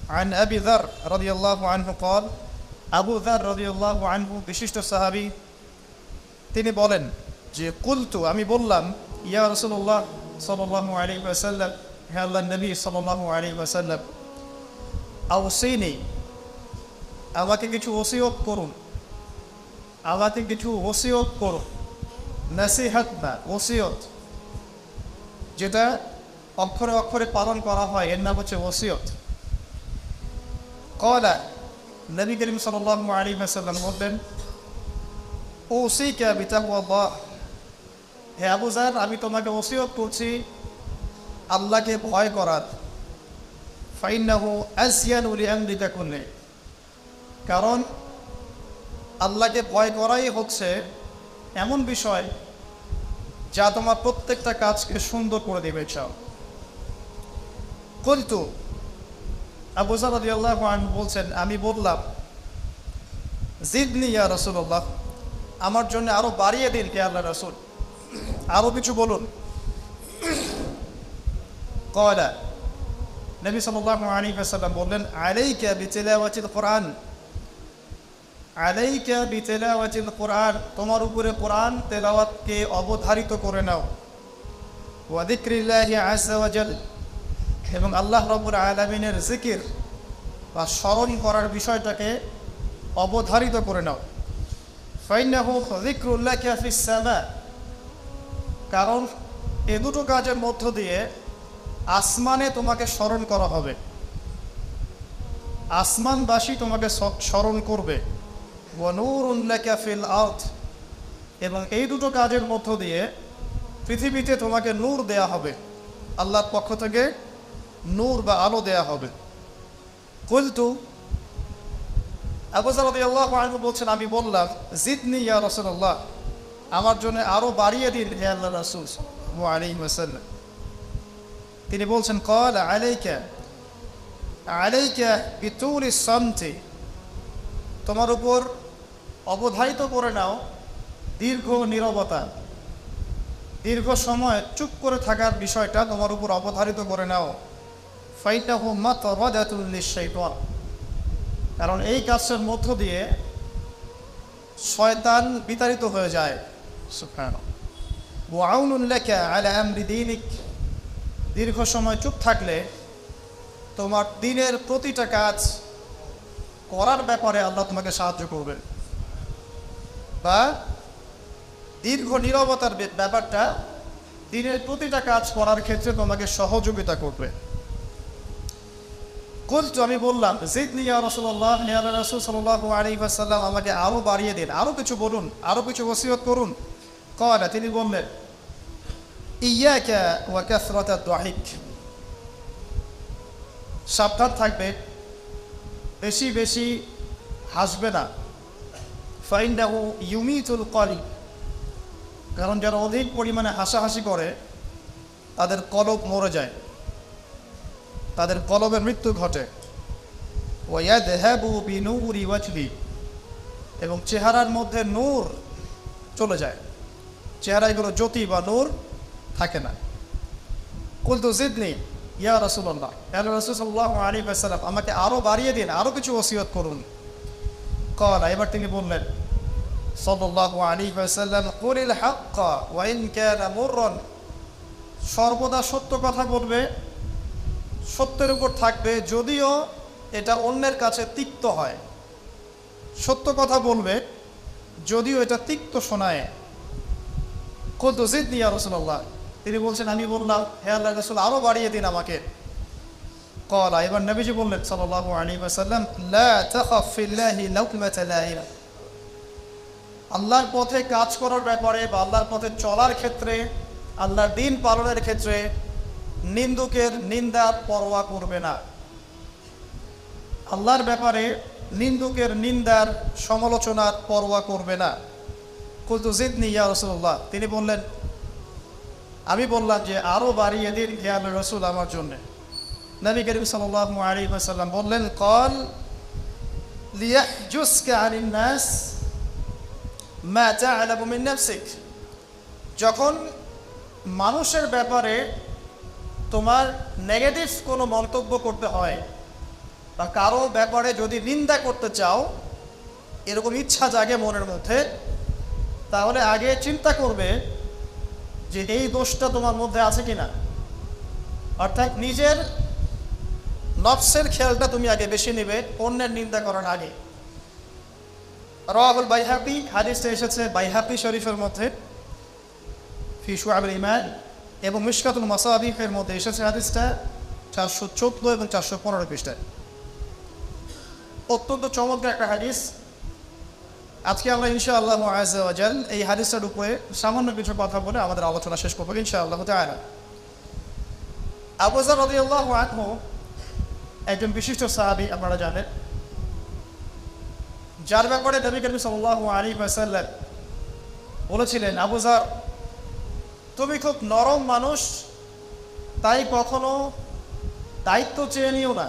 عن أبي ذر رضي الله عنه قال আবু যার রাদিয়াল্লাহু আনহু বিশিষ্ট সাহাবী তিনি বলেন যে কুলতু আমি বললাম ইয়া রাসূলুল্লাহ সাল্লাল্লাহু আলাইহি ওয়াসাল্লাম হে আল্লাহর নবী সাল্লাল্লাহু আলাইহি ওয়াসাল্লাম আওসিনি আমাকে কিছু ওসিয়ত করুন আমাকে কিছু ওসিয়ত করুন নসিহত না ওসিয়ত যেটা অক্ষরে অক্ষরে পালন করা হয় এর নাম হচ্ছে ওসিয়ত قال নবী করিম সাল্লাল্লাহু আলাইহি ওয়াসাল্লাম বললেন ওসিকা বিতাকওয়াল্লাহ হে আবু যার আমি তোমাকে ওসিয়ত করছি আল্লাহকে ভয় করার ফাইন্নাহু আসয়ানু লিআমরিকা কুল্লি কারণ আল্লাহকে ভয় করাই হচ্ছে এমন বিষয় যা তোমার প্রত্যেকটা কাজকে সুন্দর করে দেবে চাও কুলতু আবু যার রাদিয়াল্লাহু আনহু বলছেন আমি বললাম জিদনি ইয়া রাসূলুল্লাহ আমার জন্য আরো বাড়িয়ে দিন হে আল্লাহর রাসূল আরো কিছু বলুন ক্বালা নবী সাল্লাল্লাহু আলাইহি ওয়াসাল্লাম বললেন আলাইকা বিতিলাওয়াতিল কুরআন আলাইকা বিতিলাওয়াতিল কুরআন তোমার উপরে কোরআন তেলাওয়াতকে অবধারিত করে নাও ওয়া যিকরিল্লাহি আযজা ওয়া জাল এবং আল্লাহ রাব্বুল আলামিনের জিকির বা স্মরণ করার বিষয়টাকে অবধারিত করে নাও ফাইন্নাহু যিকরুল্লাহি ফিস সামা কারণ এই দুটো কাজের মধ্য দিয়ে আসমানে তোমাকে স্মরণ করা হবে আসমানবাসী তোমাকে স্মরণ করবে ওয়া নূরুন লাকা ফিল আরদ এবং এই দুটো কাজের মধ্য দিয়ে পৃথিবীতে তোমাকে নূর দেয়া হবে আল্লাহর পক্ষ থেকে নূর বা আলো দেয়া হবে কুলতু আবু যার রাদিয়াল্লাহু আনহু বলছেন আমি বললাম জিদনি ইয়া রাসূলুল্লাহ আমার জন্য আরো বাড়িয়ে দিন হে আল্লাহর রাসূল সাল্লাল্লাহু আলাইহি ওয়াসাল্লাম তিনি বলছেন ক্বালা আলাইকা বিতুলিস সামতি তোমার উপর অবধারিত করে নাও দীর্ঘ নীরবতা দীর্ঘ সময় চুপ করে থাকার বিষয়টা তোমার উপর অবধারিত করে নাও ফাইনাহু মাতরাদাতুল লিশাইতান কারণ এই কাজের মধ্য দিয়ে শয়তান বিতাড়িত হয়ে যায় সুবহানাল্লাহ ওয়া আউনুন লাকা আলা আমরি দীনিক দীর্ঘ সময় চুপ থাকলে তোমার দিনের প্রতিটা কাজ করার ব্যাপারে আল্লাহ তোমাকে সাহায্য করবেন বা দীর্ঘ নীরবতার ব্যাপারটা দিনের প্রতিটা কাজ করার ক্ষেত্রে তোমাকে সহযোগিতা করবে কুলতু আমি বললাম জিদনি ইয়া রাসূলুল্লাহ ইয়া রাসূল সাল্লাল্লাহু আলাইহি ওয়াসাল্লাম আমাকে আরো বাড়িয়ে দিন আরো কিছু বলুন আরো কিছু ওসিয়ত করুন ক্বালা তিনি বললেন ইয়াকা ওয়া কাসরাতাদ দুহিক সাবধান থাকবে বেশি বেশি হাসবে না ফাইন্নাহু ইউমিতুল কলব কারণ যারা অধিক পরিমাণে হাসাহাসি করে তাদের কলব মরে যায় তাদের কলবের মৃত্যু ঘটে ওয়া ইয়াযহাবু বিনূরি ওয়াজহি এবং চেহারার মধ্যে নূর চলে যায় চেহারায় কোনো জ্যোতি বা নূর থাকে না কুলতু জিদনি ইয়া রাসূলুল্লাহ ইয়া রাসূল সাল্লাল্লাহু আলাইহি ওয়াসাল্লাম আমাকে আরো বাড়িয়ে দিন আরো কিছু ওসিয়ত করুন ক্বালা এবার তিনি বললেন সাল্লাল্লাহু আলাইহি ওয়াসাল্লাম কুলিল হাক্কা ওয়া ইন কানা মুররান সর্বদা সত্য কথা বলবে সত্যের উপর থাকবে যদিও এটা অন্যের কাছে তিক্ত হয় সত্য কথা বলবে যদিও এটা তিক্ত শোনায় কুলতু জিদনি ইয়া রাসূলুল্লাহ তিনি বলছেন আমি বললাম হে আল্লাহর রাসূল আরো বাড়িয়ে দিন আমাকে ক্বালা এবার নবীজি বললেন সাল্লাল্লাহু আলাইহি ওয়াসাল্লাম লা তাখাফ ফিল্লাহি লাউমাতা লাইম আল্লাহর পথে কাজ করার ব্যাপারে বা আল্লাহর পথে চলার ক্ষেত্রে আল্লাহর দ্বীন পালনের ক্ষেত্রে নিন্দুকের নিন্দার পরোয়া করবে না আল্লাহর ব্যাপারে নিন্দুকের নিন্দার সমালোচনার পরোয়া করবে না কুলতু জিদনি ইয়া রাসূলুল্লাহ তিনি বললেন আমি বললাম যে আরো বাড়িয়ে দিন হে আল্লাহর রাসূল আমার জন্য নবী করিম সাল্লাল্লাহু আলাইহি ওয়াসাল্লাম বললেন ক্বাল লিয়াহজুসকা আনিন নাস মা তা'লামু মিন নাফসিক যখন মানুষের ব্যাপারে তোমার নেগেটিভ কোনো মন্তব্য করতে হয় বা কারো ব্যাপারে যদি নিন্দা করতে চাও, এরকম ইচ্ছা জাগে মনের মধ্যে, তাহলে আগে চিন্তা করবে যে এই দোষটা তোমার মধ্যে আছে কিনা। অর্থাৎ নিজের নফসের খেয়ালটা তুমি আগে বেশি নেবে অন্যের নিন্দা করার আগে। রাওয়াহুল বাইহাকি, হাদিসটা এসেছে বাইহাকি শরীফের মধ্যে ফি শুআবুল ঈমান, এবং মিশকাতুল মাসাবিহের মধ্যে এসেছে হাদিসটা 414 এবং 415 পৃষ্ঠায়। অত্যন্ত চমৎকার একটা হাদিস। আজকে আমরা ইনশাআল্লাহ আযজা ওয়া জাল এই হাদিসের উপরে সামান্য কিছু কথা বলে আমাদের আলোচনা শেষ করব ইনশাআল্লাহ তাআলা। আবু যর রাদিয়াল্লাহু আনহু একজন বিশিষ্ট সাহাবী, আপনারা জানেন, যার ব্যাপারে নবী করিম সাল্লাল্লাহু আলাইহি ওয়াসাল্লাম বলেছিলেন, আবু যর, তুমি খুব নরম মানুষ, তাই কখনো দায়িত্ব চেয়ে নিও না,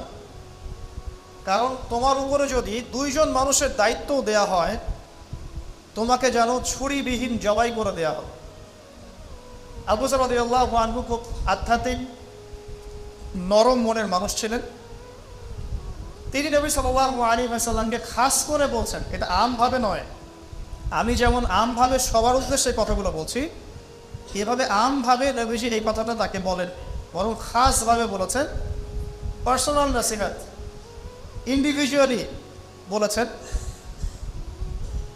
কারণ তোমার উপরে যদি 2 জন মানুষের দায়িত্ব দেয়া হয়, তোমাকে যেন ছুরিবিহীন জবাই করে দেয়া হবে। আবু যর রাদিয়াল্লাহু আনহু খুব আধ্যাত্মিক নরম মনের মানুষ ছিলেন। তিনি নবী সাল্লাল্লাহু আলাইহি ওয়াসাল্লামকে খাস করে বলছেন, এটা আমভাবে নয়, আমি যেমন আমভাবে সবার উদ্দেশ্যে কথাগুলো বলছি, এভাবে আমভাবে নবীজি এই কথাটা তাকে বলেন, বরং খাসভাবে বলেছেন, পার্সোনাল নসিহত, ইন্ডিভিজুয়ালি বলেছেন।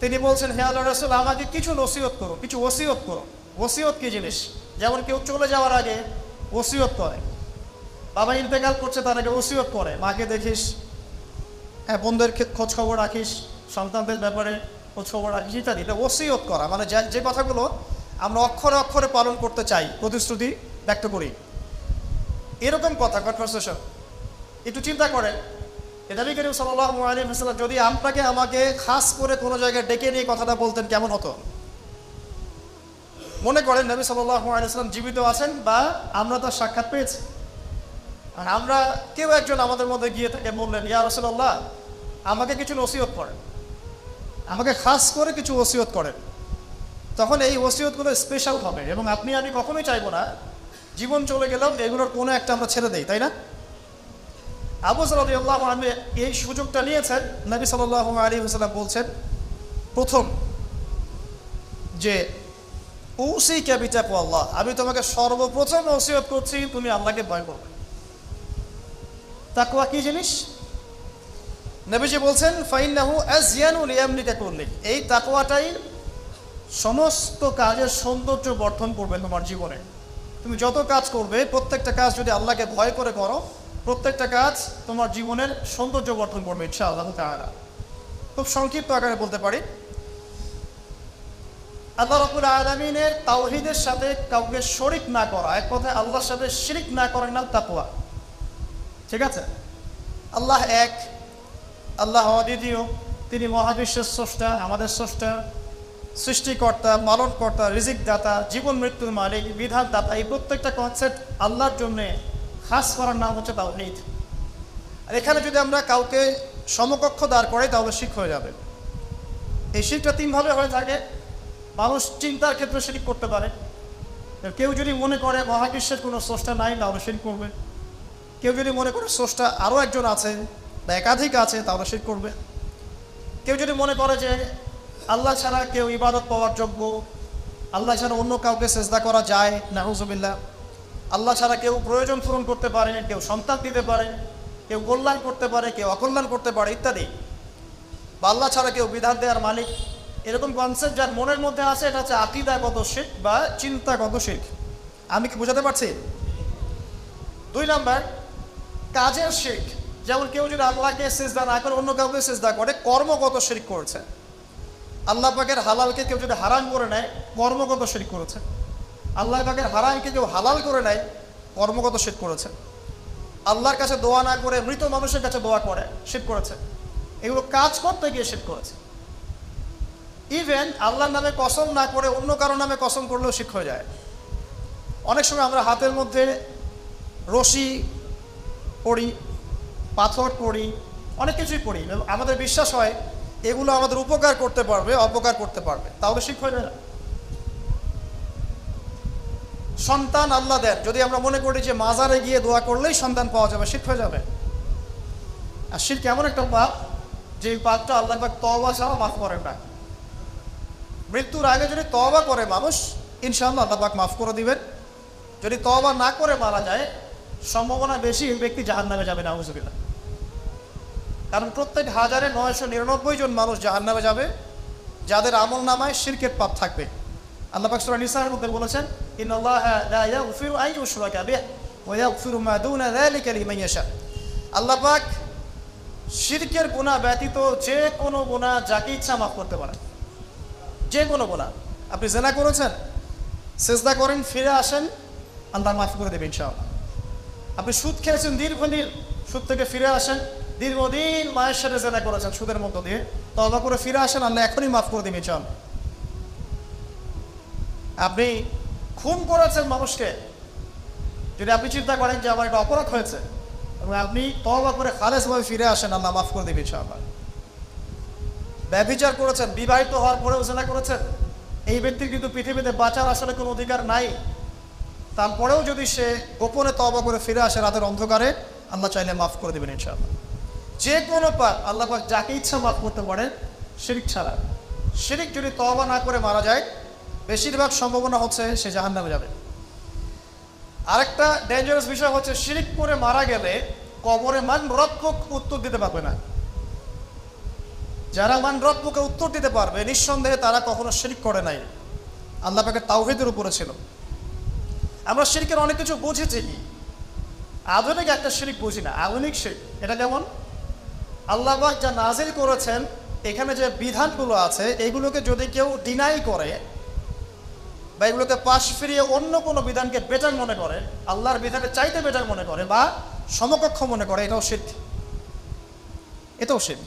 তিনি বলছেন, হে আল্লাহর রাসূল, আমাকে কিছু নসিহত করো, কিছু ওসিয়ত করো। ওসিয়ত কি জিনিস? যেমন কেউ চলে যাওয়ার আগে ওসিয়ত করে, বাবা ইন্তেকাল করছে তার আগে ওসিয়ত করে, মাকে দেখিস, হ্যাঁ বন্ধুদের খোঁজ খবর রাখিস, সন্তানদের ব্যাপারে খোঁজ খবর রাখিস ইত্যাদি। এটা ওসিয়ত করা, মানে যে কথাগুলো আমরা অক্ষরে অক্ষরে পালন করতে চাই, প্রতিশ্রুতি ব্যক্ত করি, এরকম কথা, কনভারসেশন। একটু চিন্তা করেন, নবী করিম সাল্লাল্লাহু আলাইহি ওয়াসাল্লাম যদি আপনাকে আমাকে খাস করে কোনো জায়গায় ডেকে নিয়ে কথাটা বলতেন, কেমন হতো? মনে করেন নবী সাল্লাল্লাহু আলাইহি ওয়াসাল্লাম জীবিত আছেন বা আমরা তার সাক্ষাৎ পেয়েছি, আর আমরা কেউ একজন আমাদের মধ্যে গিয়ে তাকে বললেন, ইয়া রাসূলুল্লাহ, আমাকে কিছু ওসিয়ত করেন, আমাকে খাস করে কিছু ওসিয়ত করেন। তখন এই ওসিয়তগুলো স্পেশাল হবে, এবং আপনি আমি কখনোই চাইবো না জীবন চলে গেলাম এগুলোর কোনো একটা আমরা ছেড়ে দেই, তাই না? আবু যর রাদিয়াল্লাহু আনহু এই সুযোগটা নিয়েছেন। নবী সাল্লাল্লাহু আলাইহি ওয়াসাল্লাম বলছেন, প্রথম যে উসিকা বিতাকওয়াল্লাহ, আমি তোমাকে সর্বপ্রথম ওসিয়ত করছি তুমি আল্লাহকে ভয় করবে। তাকওয়া কি জিনিস? নবীজি বলছেন, ফাইন্নাহু আযয়ানু লিয়ামলিকা কুল্লি, এই তাকওয়াটাই সমস্ত কাজের সৌন্দর্য বর্ধন করবে তোমার জীবনে। তুমি যত কাজ করবে, প্রত্যেকটা কাজ যদি আল্লাহকে ভয় করে করো, প্রত্যেকটা কাজ তোমার জীবনের সৌন্দর্য বর্ধন করবে ইনশাআল্লাহ তাআলা। খুব সংক্ষিপ্ত আকারে বলতে পারি, আল্লাহ রাব্বুল আলামিনের তাওহীদের সাথে কাউকে শরীক না করা, এক কথায় আল্লাহর সাথে শিরক না করার নাম তাকওয়া। ঠিক আছে? আল্লাহ এক, আল্লাহ অদ্বিতীয়, তিনি মহাবিশ্বের স্রষ্টা, আমাদের স্রষ্টা, সৃষ্টিকর্তা, পালনকর্তা, রিজিক দাতা, জীবন মৃত্যুর মালিক, বিধান দাতা। এই প্রত্যেকটা কনসেপ্ট আল্লাহর জন্যে খাস করার নাম হচ্ছে তাওহীদ। আর এখানে যদি আমরা কাউকে সমকক্ষ দাঁড় করাই, তাহলে শিরক হয়ে যাবে। এই শিরকটা 3 ভাবে হয়ে থাকে। মানুষ চিন্তার ক্ষেত্রে শিরক করতে পারে। কেউ যদি মনে করে মহাবিশ্বের কোনো স্রষ্টা নাই, তাহলে শিরক করবে। কেউ যদি মনে করে স্রষ্টা আরও একজন আছে বা একাধিক আছে, তাহলে শিরক করবে। কেউ যদি মনে করে যে আল্লাহ ছাড়া কেউ ইবাদত পাওয়ার যোগ্য, আল্লাহ ছাড়া অন্য কাউকে সেজদা করা যায়, নাউযুবিল্লাহ, আল্লাহ ছাড়া কেউ প্রয়োজন পূরণ করতে পারে, কেউ সন্তান দিতে পারে, কেউ কল্যাণ করতে পারে, কেউ অকল্যাণ করতে পারে ইত্যাদি, বা আল্লাহ ছাড়া কেউ বিধান দেওয়ার মালিক, এরকম কনসেপ্ট যার মনের মধ্যে আছে, এটা হচ্ছে আকীদাগত শিরক বা চিন্তাগত শিরক। আমি কি বোঝাতে পারছি? 2 নাম্বার, কাজের শিরক। যেমন কেউ যদি আল্লাহকে সিজদা না করে অন্য কাউকে সিজদা করে, কর্মগত শিরক করেছে। আল্লাহ পাকের হালালকে কেউ যদি হারাম করে নেয়, কর্মগত শিরক করেছে। আল্লাহ পাকের হারামকে কেউ হালাল করে নেয়, কর্মগত শিরক করেছে। আল্লাহর কাছে দোয়া না করে মৃত মানুষের কাছে দোয়া করে, শিরক করেছে। এগুলো কাজ করতে গিয়ে শিরক করেছে। ইভেন আল্লাহর নামে কসম না করে অন্য কারো নামে কসম করলেও শিরক হয়ে যায়। অনেক সময় আমরা হাতের মধ্যে রশি পড়ি, পাথর পড়ি, অনেক কিছুই পড়ি, আমাদের বিশ্বাস হয় এগুলো আমাদের উপকার করতে পারবে, অপকার করতে পারবে, তাহলে শিরক হয়ে যায় না? সন্তান আল্লাহ দেন, যদি আমরা মনে করি যে মাজারে গিয়ে দোয়া করলেই সন্তান পাওয়া যাবে, শিরক হয়ে যাবে। আর শিরক এমন একটা পাপ যে পাপটা আল্লাহ পাক তওবা ছাড়া মাফ করেন না। মৃত্যুর আগে যদি তওবা করে মানুষ, ইনশাআল্লাহ আল্লাহ পাক মাফ করে দিবেন। যদি তওবা না করে মারা যায়, সম্ভাবনা বেশি এই ব্যক্তি জাহান্নামে যাবে, নাউযুবিল্লাহ। কারণ প্রত্যেক 1999 জন মানুষ জাহান্নামে যাবে যাদের আমল নামায় শিরকের পাপ থাকবে। আল্লাহ পাক সূরা নিসার মধ্যে বলেছেন, ইন্নাল্লাহা লা ইয়াগফিরু আন ইউশরাকা বিহি ওয়া ইয়াগফিরু মা দুনা যালিকা লিমান ইয়াশা। আল্লাহ পাক শিরকের গুনাহ ব্যতীত যে কোনো গুনাহ যাকে ইচ্ছা মাফ করতে পারেন। যে কোনো গুনাহ, আপনি জিনা করেছেন, সিজদা করেন, ফিরে আসেন, আল্লাহ মাফ করে দেবেন ইনশাআল্লাহ। আপনি সুদ খেয়েছেন দীর্ঘদিন, সুদ থেকে ফিরে আসেন, দীর্ঘদিন মায়ের সাথে জিনা করেছেন সুদের মধ্য দিয়ে, তওবা করে ফিরে আসেন, আল্লাহ এখনই মাফ করে দেবেন ইনশাআল্লাহ। আপনি খুন করেছেন মানুষকে, যদি আপনি চিন্তা করেন যে আমার একটা অপরাধ হয়েছে এবং আপনি তওবা করে খালেসভাবে ফিরে আসেন, আল্লাহ মাফ করে দেবেন ইনশাআল্লাহ। ব্যভিচার করেছেন, বিবাহিত হওয়ার পরেও জিনা করেছেন, এই ব্যক্তির কিন্তু পৃথিবীতে বাঁচার আসলে কোনো অধিকার নাই। তারপরেও যদি সে গোপনে তওবা করে ফিরে আসে রাতের অন্ধকারে, আল্লাহ চাইলে মাফ করে দেবেন ইনশাআল্লাহ। যে কোনো পাপ আল্লাহ পাক যাকে ইচ্ছা মাফ করতে পারেন, শিরক ছাড়া। শিরক যদি তওবা না করে মারা যায়, বেশিরভাগ সম্ভাবনা হচ্ছে সে জাহান্নামে যাবে। আরেকটা ডেঞ্জারাস বিষয় হচ্ছে, শিরক করে মারা গেলে কবরে মান রব্বুক উত্তর দিতে পারবে না। যারা মান রব্বুকে উত্তর দিতে পারবে, নিঃসন্দেহে তারা কখনো শিরক করে নাই, আল্লাহ পাকের তাওহীদের উপরে ছিল। আমরা শিরকের অনেক কিছু বুঝেছি, কি আধুনিক একটা শিরক বুঝি না। আধুনিক শিরক এটা যেমন আল্লাহ পাক যা নাজিল করেছেন, এখানে যে বিধানগুলো আছে এগুলোকে যদি কেউ ডিনাই করে বা এগুলোকে পাশ ফিরিয়ে অন্য কোনো বিধানকে বেটার মনে করে, আল্লাহর বিধানকে চাইতে বেটার মনে করে বা সমকক্ষ মনে করে, এটাও শিরক। এটাও শিরক।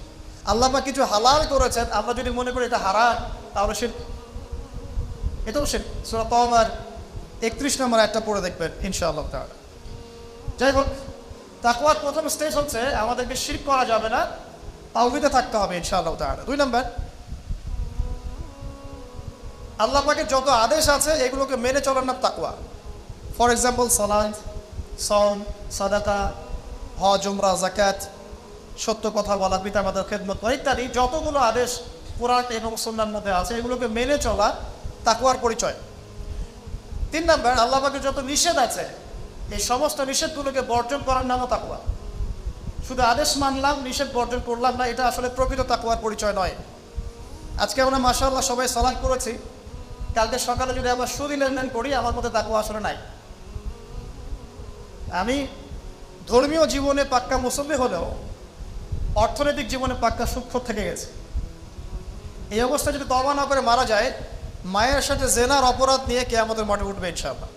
আল্লাহ পাক কিছু হালাল করেছেন, আমরা যদি মনে করি এটা হারাম, তাহলে শিরক, এটাও শিরক। সূরা তাওবার 31 নম্বর আয়াতটা পড়ে দেখবেন ইনশাআল্লাহ তাআলা। যাই হোক, তাকওয়ার প্রথম স্টেজ হচ্ছে আমাদেরকে শিরক করা যাবে না, তাওহীদে থাকতে হবে ইনশাআল্লাহ তাআলা। 2 নম্বর, আল্লাহ পাকের যত আদেশ আছে এগুলোকে মেনে চলার নাম তাকওয়া। ফর এক্সাম্পল সালাত, সাওম, সাদাকা, হজ, উমরা, যাকাত, সত্য কথা বলা, পিতামাতার খেদমত করা ইত্যাদি যতগুলো আদেশ কোরআন এবং সুন্নাহর মধ্যে আছে, এগুলোকে মেনে চলা তাকওয়ার পরিচয়। 3 নম্বর, আল্লাহ পাকের যত নিষেধ আছে এই সমস্ত নিষেধগুলোকে বর্জন করার নামও তাকওয়া। শুধু আদেশ মানলাম, নিষেধ বর্জন করলাম না, এটা আসলে প্রকৃত তাকওয়ার পরিচয় নয়। আজকে আমরা মাশাআল্লাহ সবাই সালাত করেছি, কালকে সকালে যদি আবার সুদি লেনদেন করি, আমার মধ্যে তাকওয়া আসলে নাই। আমি ধর্মীয় জীবনে পাক্কা মুসল্লি হলেও অর্থনৈতিক জীবনে পাক্কা সুদখোর থেকে গেছে। এই অবস্থায় যদি তওবা না করে মারা যায়, মায়ের সাথে জেনার অপরাধ নিয়ে কিয়ামতের মাঠে উঠবে ইনশাআল্লাহ।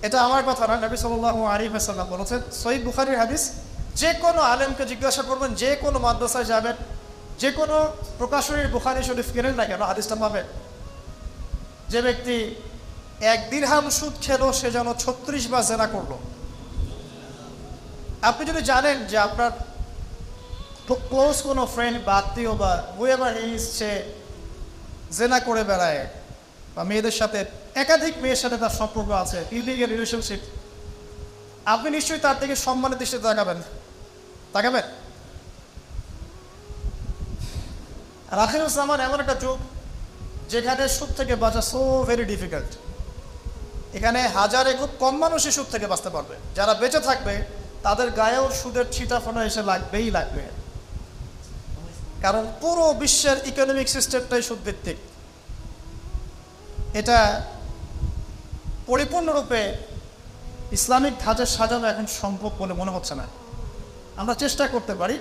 এটা আমার কথা না, নবী সাল্লাল্লাহু আলাইহি ওয়াসাল্লাম বলেছেন, সহিহ বুখারীর হাদিস। যে কোনো আলেমকে জিজ্ঞাসা করবেন, যে কোনো মাদ্রাসায় যাবেন, যে কোনো প্রকাশনীর বুখারী শরীফ কেনেন না কেন, হাদিসটা পাবেন, যে ব্যক্তি 1 দিরহাম সুদ খেলো সে যেন 36 বার জেনা করলো। আপনি যদি জানেন যে আপনার ক্লোজ কোনো ফ্রেন্ড বা আত্মীয় বা হুয়েভার ইজ সে জেনা করে বেড়ায় বা মেয়েদের সাথে, একাধিক মেয়ের সাথে তার সম্পর্ক আছে, ইলিগাল রিলেশনশিপ, আপনি নিশ্চয়ই তার থেকে সম্মানের দৃষ্টিতে তাকাবেন। আর আখিরুজ জামান এমন একটা যুগ যেখানে সুদ থেকে বাঁচা সো ভেরি ডিফিকাল্ট। এখানে হাজারে খুব কম মানুষই সুদ থেকে বাঁচতে পারবে। যারা বেঁচে থাকবে তাদের গায়েও সুদের ছিটাফোনা এসে লাগবে, কারণ পুরো বিশ্বের ইকোনমিক সিস্টেমটাই সুদভিত্তিক। এটা পরিপূর্ণরূপে ইসলামিক ধাঁচে সাজানো এখন সম্ভব বলে মনে হচ্ছে না। আমরা চেষ্টা করতে পারি,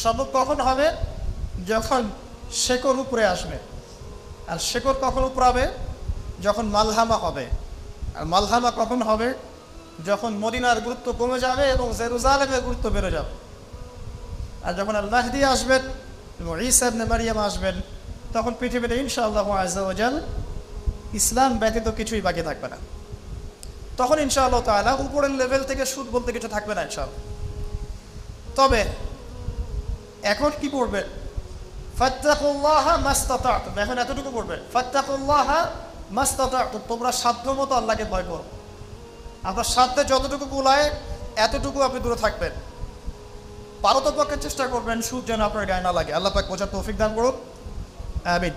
সম্ভব কখন হবে, যখন শেকড় উপরে আসবে। আর শেকড় কখন উপরাবে, যখন মালহামা হবে। আর মালহামা কখন হবে, যখন মদিনার গুরুত্ব কমে যাবে এবং জেরুজালেমের গুরুত্ব বেড়ে যাবে। আর যখন আল মাহদী আসবেন এবং ঈসা ইবনে মারইয়াম আসবেন, তখন পৃথিবীতে ইনশাআল্লাহু আযজা ওয়া জাল ইসলাম ব্যতীত কিছুই বাকি থাকবে না। তখন ইনশাআল্লাহ তাআলা উপরের লেভেল থেকে সুদ বলতে কিছু থাকবে না ইনশাআল্লাহ। তবে এখন কি করবে, ফাত্তাকুল্লাহা মাসতাতা'তুম, এখন এতটুকু করবে, ফাত্তাকুল্লাহা মাসতাতা'তুম, তোমরা সাধ্যমতো আল্লাহকে ভয় করো। আপনার সাধ্যে যতটুকু কুলায় এতটুকু আপনি দূরে থাকবেন। পারতপক্ষে চেষ্টা করবেন সুদ যেন আপনার গায়ে না লাগে। আল্লাহ পাক বোঝার তৌফিক দান করুন, আমিন।